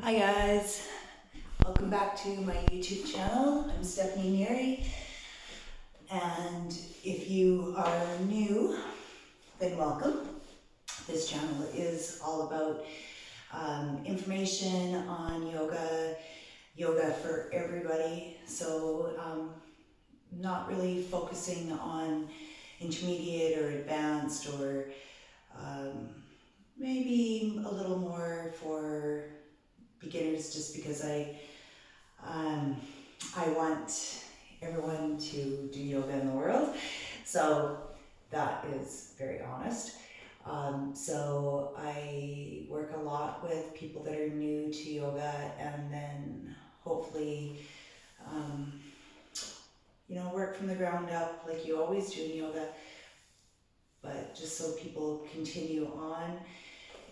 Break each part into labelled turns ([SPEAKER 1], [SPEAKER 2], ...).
[SPEAKER 1] Hi guys, welcome back to my YouTube channel. I'm Stephanie Neary, and if you are new, then welcome. This channel is all about information on yoga for everybody. So not really focusing on intermediate or advanced or maybe a little more for beginners, just because I want everyone to do yoga in the world. So that is very honest. So I work a lot with people that are new to yoga, and then hopefully, work from the ground up like you always do in yoga, but just so people continue on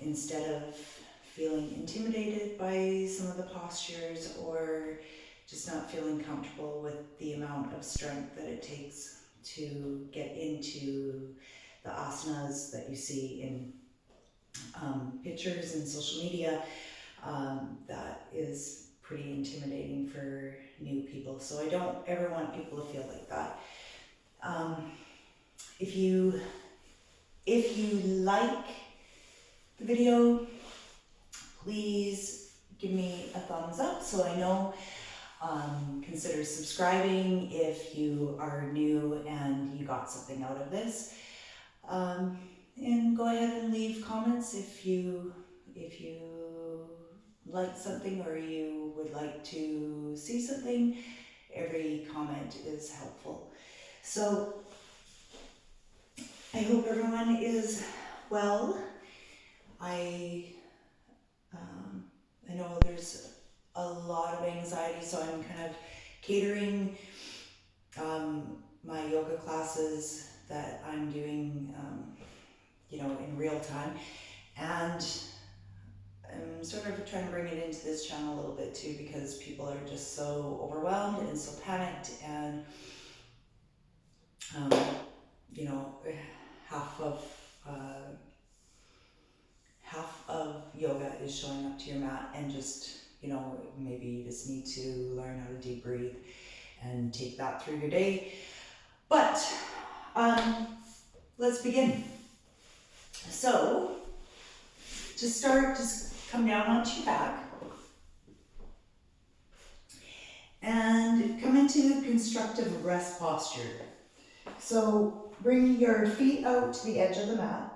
[SPEAKER 1] instead of feeling intimidated by some of the postures or just not feeling comfortable with the amount of strength that it takes to get into the asanas that you see in pictures and social media. That is pretty intimidating for new people. So I don't ever want people to feel like that. If you like the video, please give me a thumbs up so I know. Consider subscribing if you are new and you got something out of this. And go ahead and leave comments if you like something or you would like to see something. Every comment is helpful. So I hope everyone is well. I know there's a lot of anxiety, so I'm kind of catering my yoga classes that I'm doing, in real time, and I'm sort of trying to bring it into this channel a little bit too, because people are just so overwhelmed and so panicked, and half of yoga is showing up to your mat and just, maybe you just need to learn how to deep breathe and take that through your day. But let's begin. So to start, just come down onto your back and come into constructive rest posture. So bring your feet out to the edge of the mat,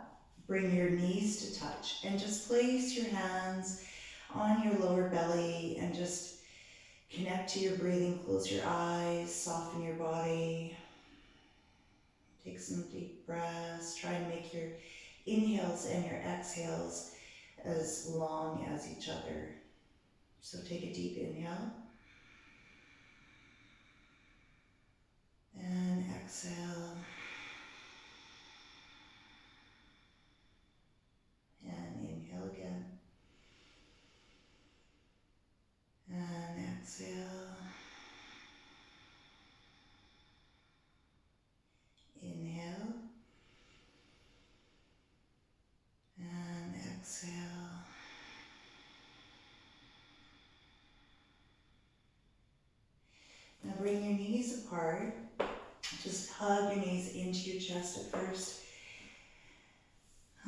[SPEAKER 1] bring your knees to touch, and just place your hands on your lower belly and just connect to your breathing. Close your eyes, soften your body. Take some deep breaths. Try and make your inhales and your exhales as long as each other. So take a deep inhale and exhale. And inhale again. And exhale. Inhale. And exhale. Now bring your knees apart. Just hug your knees into your chest at first.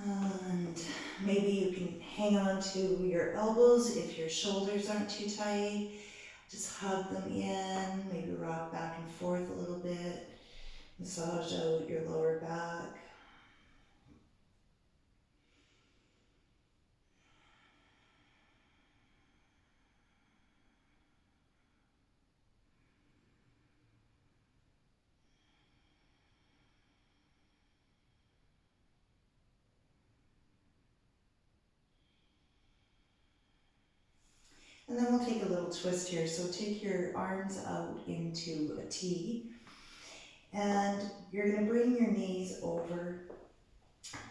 [SPEAKER 1] And maybe you can hang on to your elbows if your shoulders aren't too tight. Just hug them in, maybe rock back and forth a little bit. Massage out your lower back. And then we'll take a little twist here. So take your arms out into a T, and you're going to bring your knees over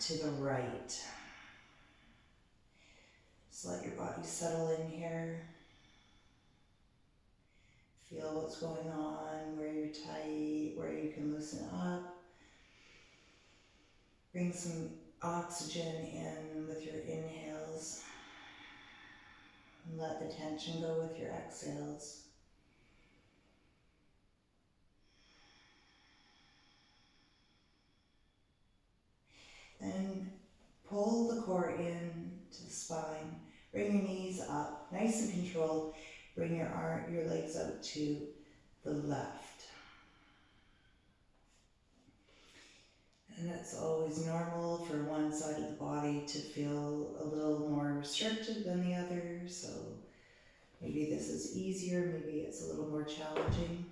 [SPEAKER 1] to the right. Just let your body settle in here. Feel what's going on, where you're tight, where you can loosen up. Bring some oxygen in with your inhales. And let the tension go with your exhales. Then pull the core in to the spine. Bring your knees up, nice and controlled. Bring your legs out to the left. And it's always normal for one side of the body to feel a little more restricted than the other. So maybe this is easier, maybe it's a little more challenging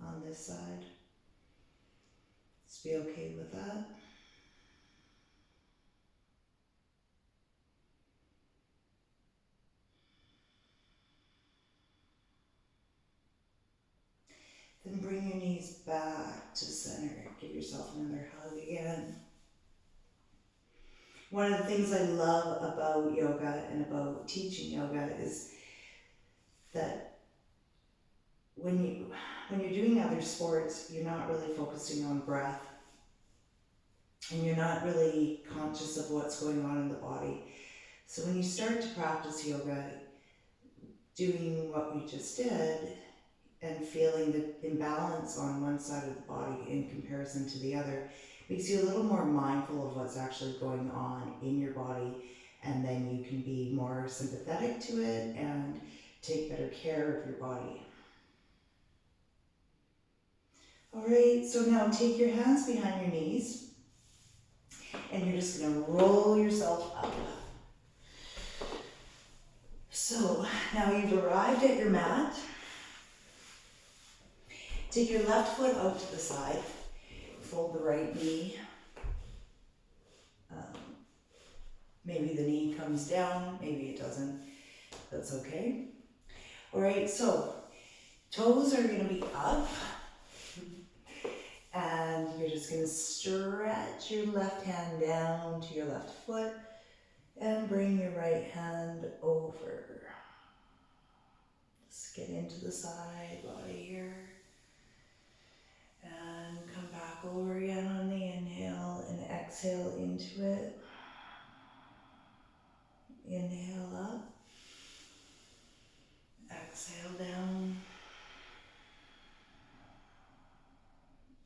[SPEAKER 1] on this side. Just be okay with that. Then bring your knees back to center. Give yourself another hug again. One of the things I love about yoga and about teaching yoga is that when you're doing other sports, you're not really focusing on breath, and you're not really conscious of what's going on in the body. So when you start to practice yoga, doing what we just did, and feeling the imbalance on one side of the body in comparison to the other, makes you a little more mindful of what's actually going on in your body, and then you can be more sympathetic to it and take better care of your body. All right, so now take your hands behind your knees, and you're just gonna roll yourself up. So now you've arrived at your mat. Take your left foot out to the side, fold the right knee. Maybe the knee comes down, maybe it doesn't, that's okay. All right, so toes are gonna be up, and you're just gonna stretch your left hand down to your left foot and bring your right hand over. Just get into the side body here. And come back over again on the inhale and exhale into it. Inhale up. Exhale down.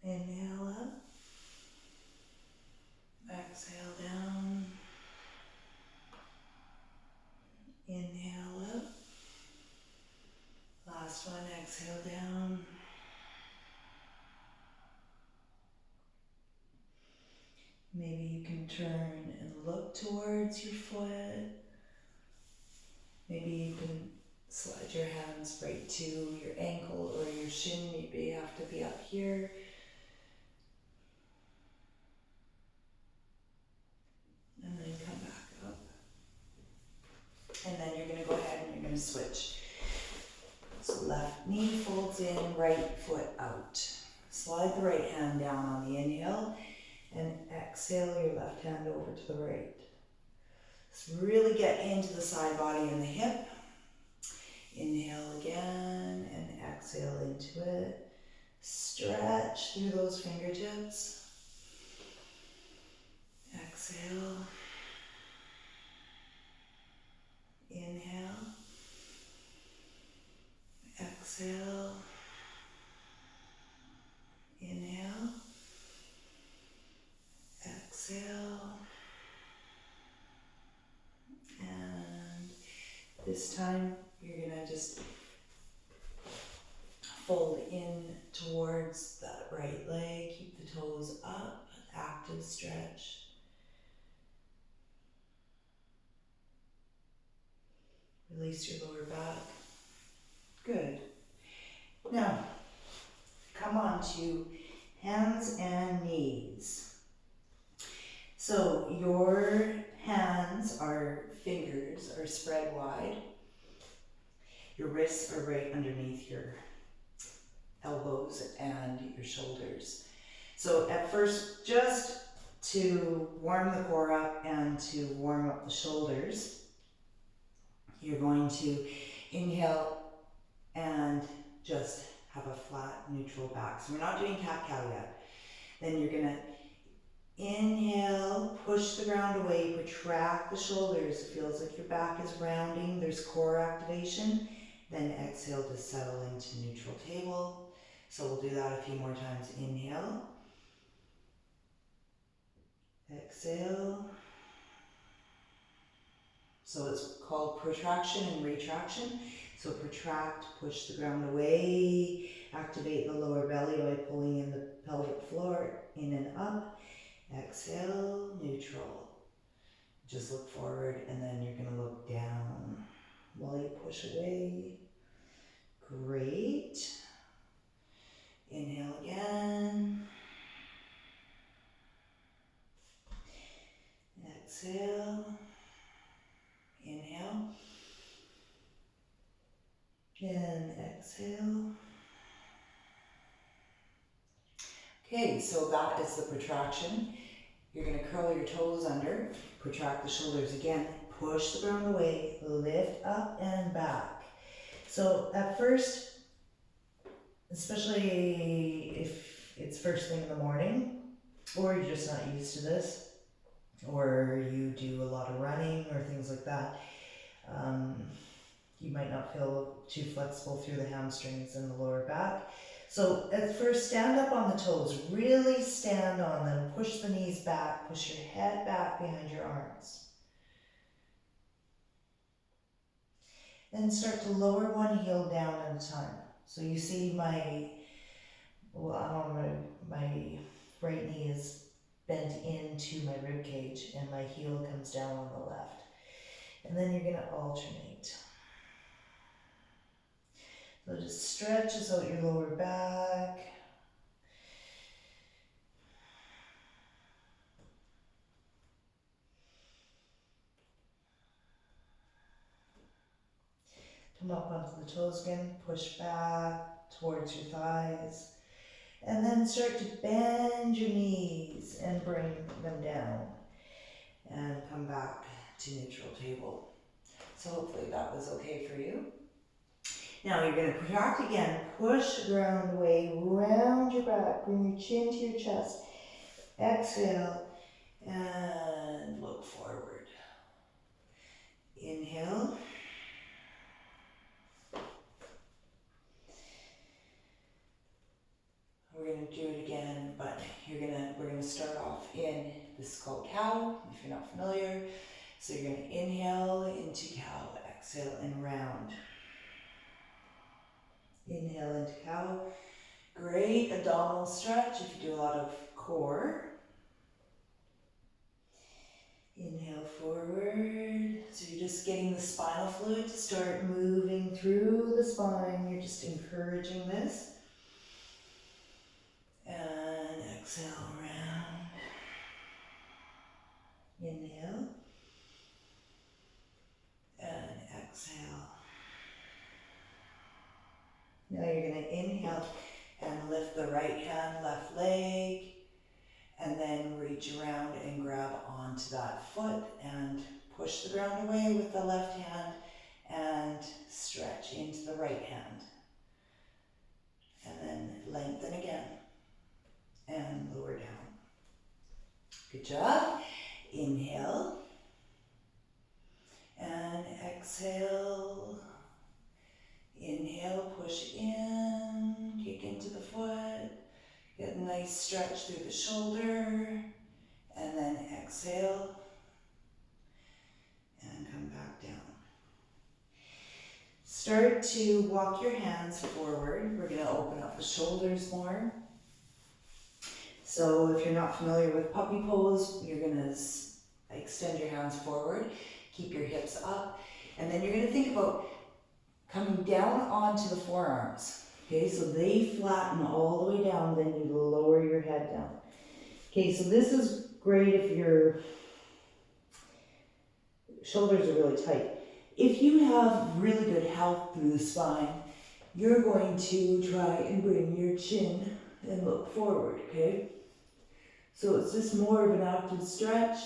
[SPEAKER 1] Inhale up. Exhale down. Inhale up. Last one, exhale down. Maybe you can turn and look towards your foot. Maybe you can slide your hands right to your ankle or your shin. Maybe you have to be up here. And then come back up. And then you're going to go ahead and you're going to switch. So left knee folds in, right foot out. Slide the right hand down on the inhale and exhale your left hand over to the right. So really get into the side body and the hip. Inhale again and exhale into it. Stretch through those fingertips. Exhale. Inhale. Exhale. Inhale. Exhale. And this time you're going to just fold in towards that right leg. Keep the toes up. Active stretch. Release your lower back. Good. Now, come on to hands and knees. So your fingers are spread wide. Your wrists are right underneath your elbows and your shoulders. So at first, just to warm the core up and to warm up the shoulders, you're going to inhale and just have a flat, neutral back. So we're not doing cat-cow yet. Then you're gonna inhale, push the ground away, protract the shoulders. It feels like your back is rounding. there's core activation. Then exhale to settle into neutral table. So we'll do that a few more times. Inhale. Exhale. So it's called protraction and retraction. So protract, push the ground away, activate the lower belly by pulling in the pelvic floor, in and up. Exhale, neutral. Just look forward, and then you're going to look down while you push away. Great. Inhale again. Exhale. Inhale. And exhale. Okay, so that is the protraction. You're going to curl your toes under, protract the shoulders again, push the ground away, lift up and back. So at first, especially if it's first thing in the morning, or you're just not used to this, or you do a lot of running or things like that, you might not feel too flexible through the hamstrings and the lower back. So at first, stand up on the toes, really stand on them, push the knees back, push your head back behind your arms. Then start to lower one heel down at a time. So you see my right knee is bent into my rib cage and my heel comes down on the left. And then you're going to alternate. So it just stretches out your lower back. Come up onto the toes again, push back towards your thighs. And then start to bend your knees and bring them down. And come back to neutral table. So hopefully that was okay for you. Now you're going to protract again, push the ground away, round your back, bring your chin to your chest. Exhale and look forward. Inhale. We're going to do it again, but we're going to start off in this is called cow, if you're not familiar. So you're going to inhale into cow, exhale and round. Inhale into cow. Great abdominal stretch if you do a lot of core. Inhale forward. So you're just getting the spinal fluid to start moving through the spine. You're just encouraging this. And exhale, round. Inhale. And exhale. Now you're going to inhale and lift the right hand, left leg, and then reach around and grab onto that foot and push the ground away with the left hand and stretch into the right hand. And then lengthen again and lower down. Good job. Inhale and exhale. Inhale, push in, kick into the foot, get a nice stretch through the shoulder, and then exhale and come back down. Start to walk your hands forward. We're going to open up the shoulders more. So if you're not familiar with puppy pose, you're going to extend your hands forward, keep your hips up, and then you're going to think about coming down onto the forearms. Okay, so they flatten all the way down, then you lower your head down. Okay, so this is great if your shoulders are really tight. If you have really good health through the spine, you're going to try and bring your chin and look forward, okay? So it's just more of an active stretch.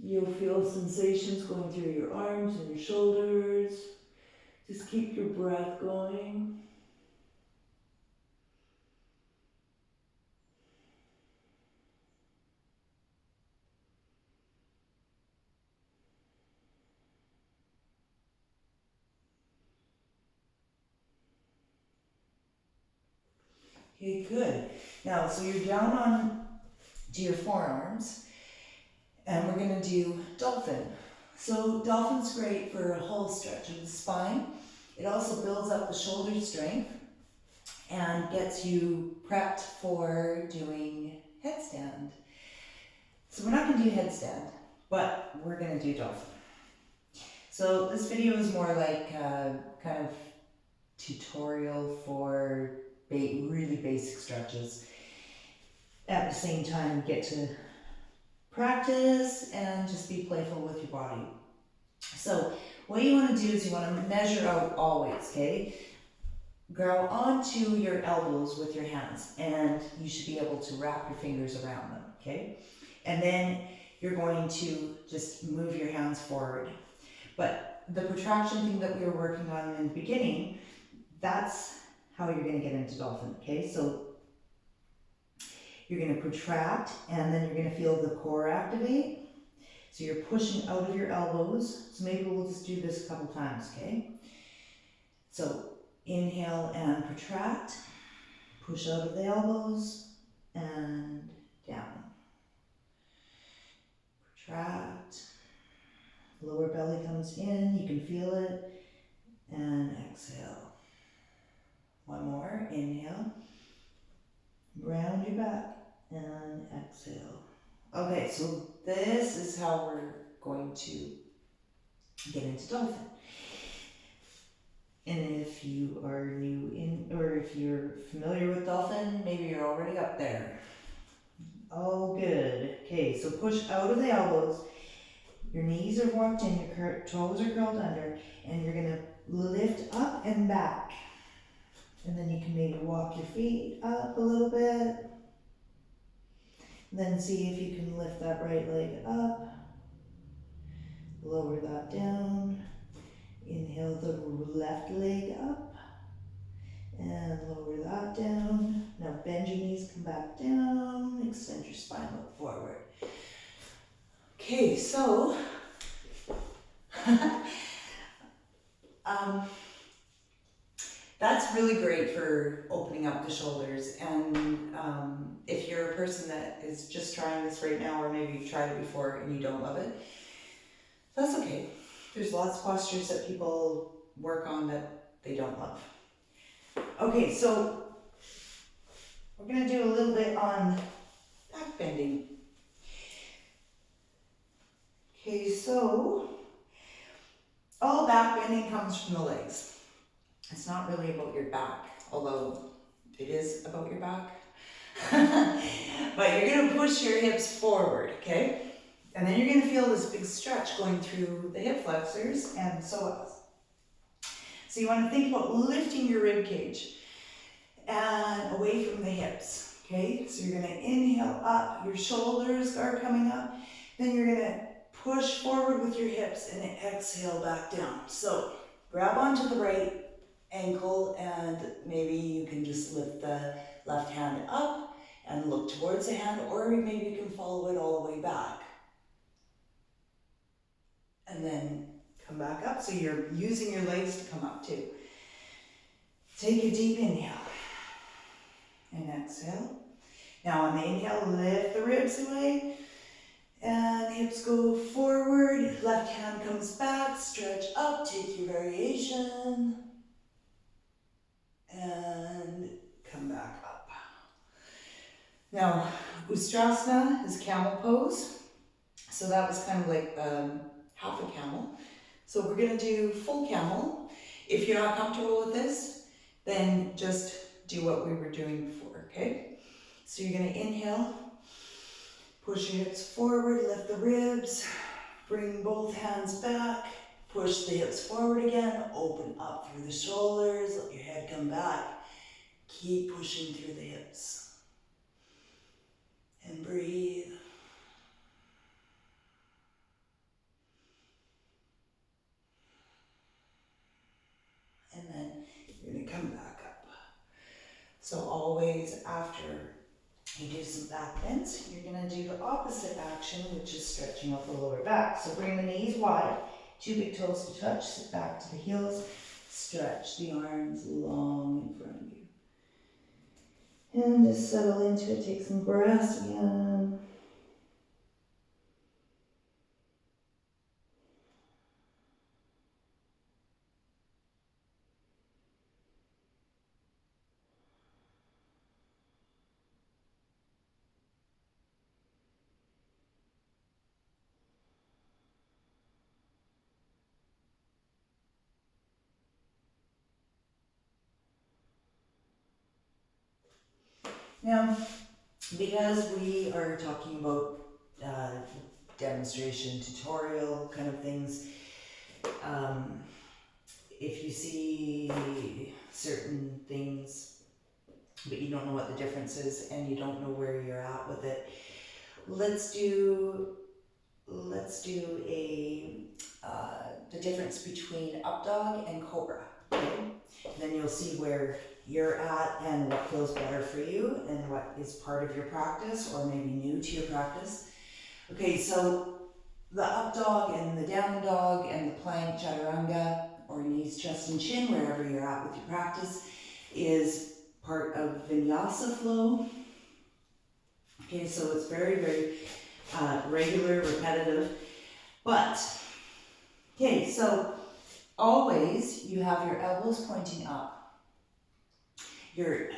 [SPEAKER 1] You'll feel sensations going through your arms and your shoulders. Just keep your breath going. Okay, good. Now, so you're down on to your forearms, and we're gonna do dolphin. So dolphin's great for a whole stretch of the spine. It also builds up the shoulder strength and gets you prepped for doing headstand. So we're not gonna do headstand, but we're gonna do dolphin. So this video is more like kind of tutorial for really basic stretches. At the same time, get to practice and just be playful with your body. So what you want to do is you want to measure out always, okay? Grow onto your elbows with your hands, and you should be able to wrap your fingers around them, okay? And then you're going to just move your hands forward. But the protraction thing that we were working on in the beginning, that's how you're going to get into dolphin, okay? So you're going to protract, and then you're going to feel the core activate. So you're pushing out of your elbows. So maybe we'll just do this a couple times, okay? So inhale and protract. Push out of the elbows and down. Protract. Lower belly comes in, you can feel it. And exhale. One more, inhale. Round your back and exhale. Okay, so this is how we're going to get into dolphin. And if you are new in, or if you're familiar with dolphin, maybe you're already up there. Oh, good. Okay, so push out of the elbows. Your knees are walked in, your toes are curled under, and you're gonna lift up and back. And then you can maybe walk your feet up a little bit. Then see if you can lift that right leg up. Lower that down. Inhale the left leg up. And lower that down. Now bend your knees, come back down. Extend your spine, look forward. Okay, so that's really great for opening up the shoulders. And if you're a person that is just trying this right now, or maybe you've tried it before and you don't love it, that's okay. There's lots of postures that people work on that they don't love. Okay, so we're going to do a little bit on back bending. Okay, so all back bending comes from the legs. It's not really about your back, although it is about your back. But you're going to push your hips forward, okay? And then you're going to feel this big stretch going through the hip flexors and the psoas. So you want to think about lifting your rib cage and away from the hips, okay? So you're going to inhale up, your shoulders are coming up, then you're going to push forward with your hips and exhale back down. So grab onto the right ankle, and maybe you can just lift the left hand up and look towards the hand, or maybe you can follow it all the way back. And then come back up, so you're using your legs to come up too. Take a deep inhale and exhale. Now on the inhale, lift the ribs away and hips go forward. Left hand comes back, stretch up, take your variation and come back up. Now Ustrasana is camel pose. So that was kind of like half a camel. So we're going to do full camel. If you're not comfortable with this, then just do what we were doing before, okay? So you're going to inhale, push your hips forward, lift the ribs, bring both hands back, push the hips forward again, open up through the shoulders, let your head come back. Keep pushing through the hips. And breathe. And then you're going to come back up. So always after you do some back bends, you're going to do the opposite action, which is stretching out the lower back. So bring the knees wide, two big toes to touch, sit back to the heels, stretch the arms long in front of you. And just settle into it, take some breaths again. Now, because we are talking about demonstration, tutorial kind of things, if you see certain things but you don't know what the difference is and you don't know where you're at with it, let's do a the difference between updog and cobra. Okay, then you'll see where you're at and what feels better for you and what is part of your practice or maybe new to your practice. Okay, so the up dog and the down dog and the plank chaturanga or knees, chest and chin, wherever you're at with your practice, is part of vinyasa flow. Okay, so it's very, very regular, repetitive. But, okay, so always you have your elbows pointing up. Your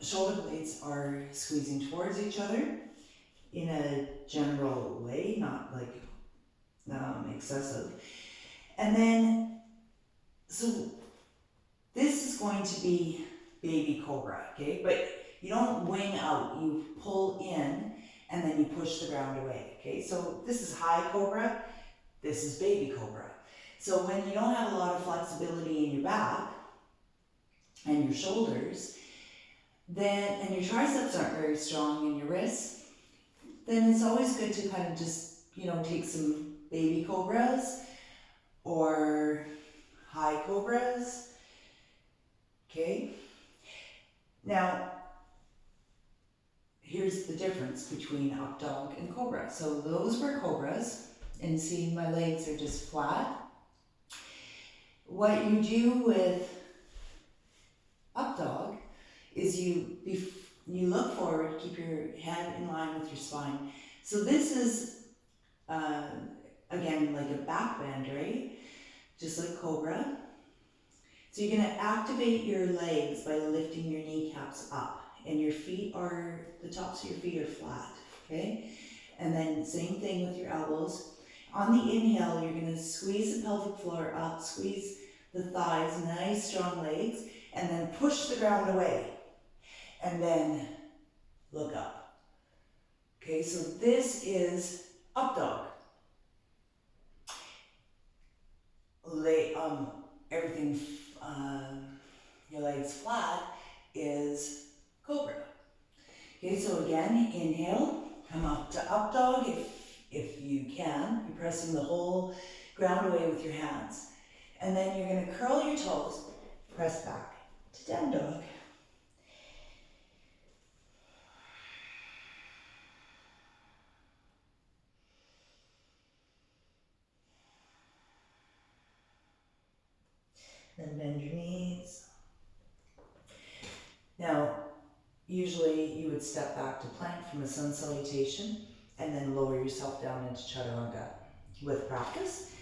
[SPEAKER 1] shoulder blades are squeezing towards each other in a general way, not like excessive. And then, so this is going to be baby cobra, okay? But you don't wing out, you pull in and then you push the ground away, okay? So this is high cobra, this is baby cobra. So when you don't have a lot of flexibility in your back and your shoulders, then, and your triceps aren't very strong in your wrists, then it's always good to kind of just, you know, take some baby cobras or high cobras, okay? Now, here's the difference between up dog and cobra. So those were cobras, and see my legs are just flat. What you do with up dog is you look forward, keep your head in line with your spine. So this is, again, like a back bend, right? Just like cobra. So you're gonna activate your legs by lifting your kneecaps up, and your feet are, the tops of your feet are flat, okay? And then same thing with your elbows. On the inhale, you're gonna squeeze the pelvic floor up, squeeze the thighs, nice strong legs, and then push the ground away. And then look up. Okay, so this is up dog. Lay everything, your legs flat is cobra. Okay, so again, inhale, come up to up dog if you can. You're pressing the whole ground away with your hands. And then you're going to curl your toes, press back to down dog. Then bend your knees. Now, usually you would step back to plank from a sun salutation and then lower yourself down into chaturanga with practice.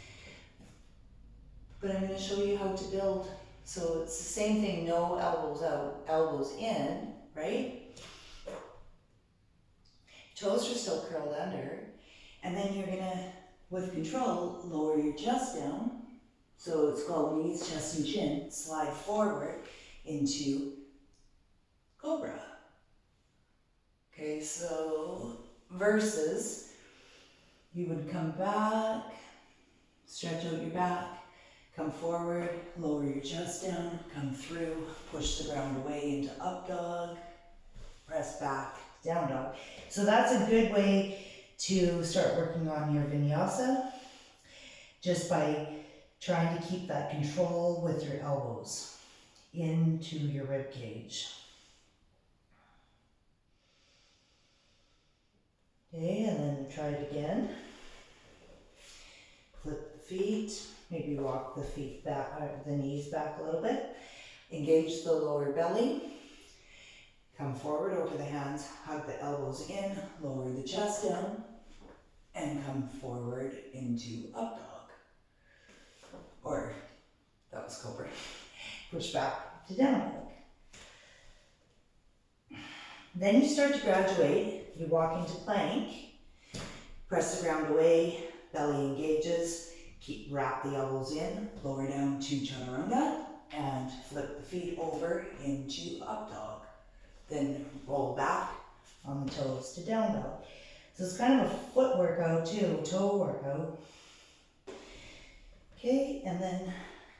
[SPEAKER 1] But I'm going to show you how to build. So it's the same thing, no elbows out, elbows in, right? Toes are still curled under. And then you're going to, with control, lower your chest down. So it's called knees, chest, and chin. Slide forward into cobra. Okay, so versus you would come back, stretch out your back, come forward, lower your chest down, come through, push the ground away into up dog, press back, down dog. So that's a good way to start working on your vinyasa, just by trying to keep that control with your elbows into your rib cage. Okay, and then try it again. Flip the feet, maybe walk the feet back, the knees back a little bit. Engage the lower belly. Come forward over the hands, hug the elbows in, lower the chest down, and come forward into up dog. Or, that was cobra. Push back to down dog. Then you start to graduate. You walk into plank, press the ground away, belly engages, wrap the elbows in, lower down to chaturanga, and flip the feet over into up dog. Then roll back on the toes to down dog. So it's kind of a foot workout too, toe workout. Okay, and then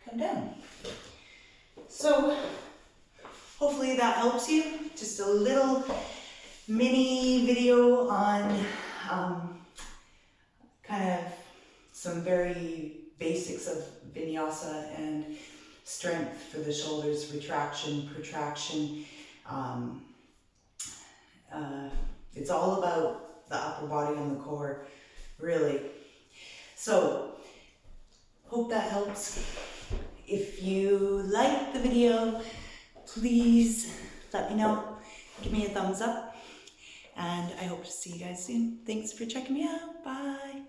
[SPEAKER 1] come down. So hopefully that helps you. Just a little mini video on kind of some very basics of vinyasa and strength for the shoulders, retraction, protraction. It's all about the upper body and the core, really. So, hope that helps. If you like the video, please let me know. Give me a thumbs up. And I hope to see you guys soon. Thanks for checking me out. Bye.